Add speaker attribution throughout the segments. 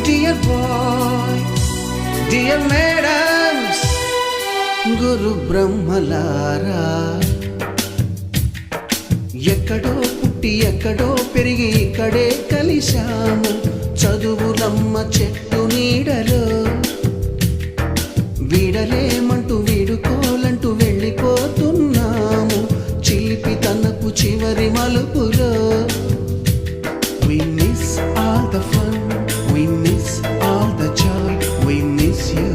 Speaker 1: Dear boy, dear madams, గురు బ్రహ్మలారా, ఎక్కడో పుట్టి ఎక్కడో పెరిగి ఇక్కడే కలిశాము చదువులమ్మ చెట్టు నీడలో. వీడలేమంటూ వీడుకోలంటూ వెళ్ళిపోతున్నాము చిలిపి తనపు చివరి మలుపులో. We miss all the fun, we miss all the joy, we miss you.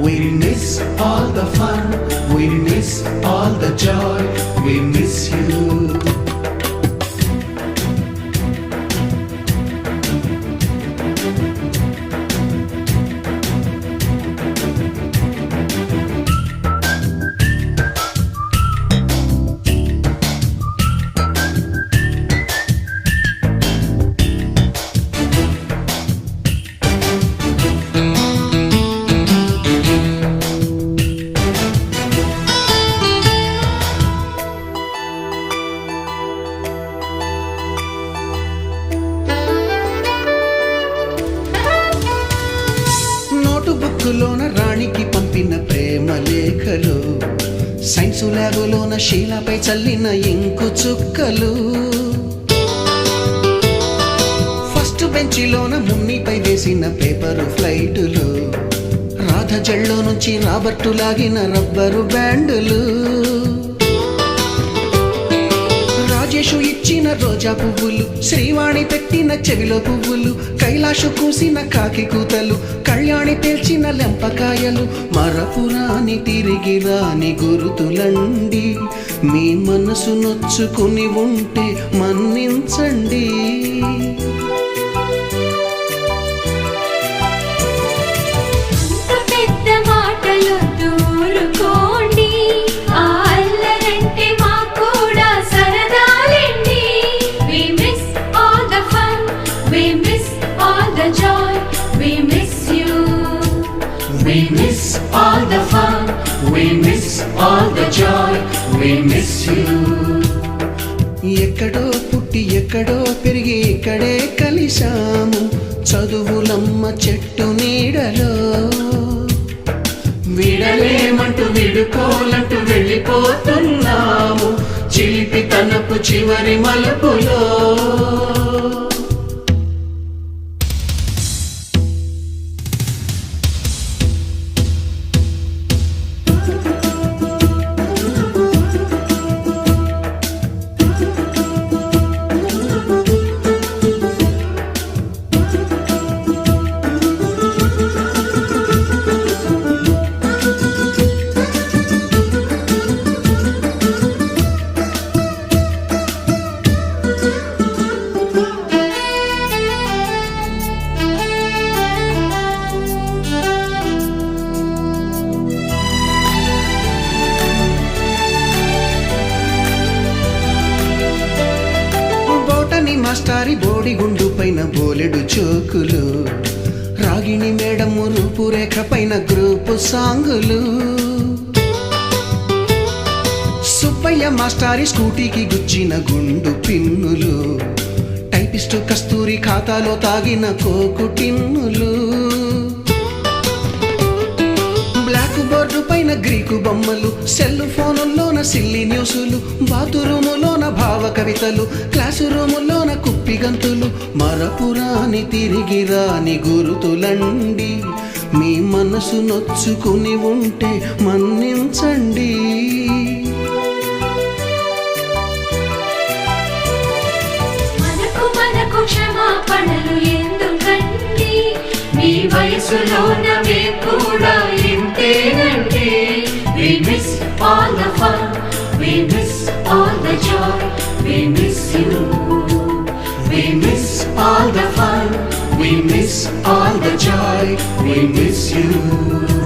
Speaker 1: We miss all the fun, we miss all the joy, we miss you. బుక్కులోన రాణికి పంపిన ప్రేమ లేఖలు, సైన్సు ల్యాబులోన శీలపై చల్లిన ఇంకు చుక్కలు, ఫస్ట్ బెంచిలోన మున్నిపై వేసిన పేపరు ఫ్లైటులు, రాధ జల్లో నుంచి రాబర్టు లాగిన rubber బ్యాండులు, Rajesh ఇచ్చిన రోజా పువ్వులు, శ్రీవాణి పెట్టిన చెవిలో పువ్వులు, కైలాషు కూసిన కాకి కూతలు, కళ్యాణి పేల్చిన లెంపకాయలు, మరపురాని తిరిగి రాని గురుతులండి. మీ మనసు నొచ్చుకుని ఉంటే మన్నించండి.
Speaker 2: We miss all the fun, we miss all the joy, we miss you.
Speaker 1: ఎక్కడో పుట్టి ఎక్కడో పెరిగి ఇక్కడే కలిశాము చదువులమ్మ చెట్టు నీడలో.
Speaker 2: వీడలేమంటూ విడుకోలంటూ వెళ్ళిపోతున్నాము చిలిపి తనపు చివరి మలుపులో.
Speaker 1: మాస్టారి బోడిగుండు పైన బోలెడు చోకులు, రాగిణి మేడము రూపురేఖ పైన గ్రూపు సాంగులు, సుబ్బయ్య మాస్టారి స్కూటీకి గుచ్చిన గుండు పిన్నులు, టైపిస్టు కస్తూరి ఖాతాలో తాగిన కోకు టిన్నులు, బ్లాక్ బోర్డు పైన గ్రీకు బొమ్మలు, సెల్ ఫోనుల్లోన సిల్లి న్యూసులు, బాతురూములోన భావ కవితలు, క్లాసు రూములోన కుప్పి గంతులు, మరపురాని తిరిగి రాని గురుతులండి. మీ మనసు నొచ్చుకుని ఉంటే మన్నించండి.
Speaker 2: మనకు క్షమాపణలు ఎందుకండి, మీ వయసులోనవే కూడా ఇంతేనండి. We miss all the fun, we miss all the joy, we miss you. We miss all the fun, we miss all the joy, we miss you.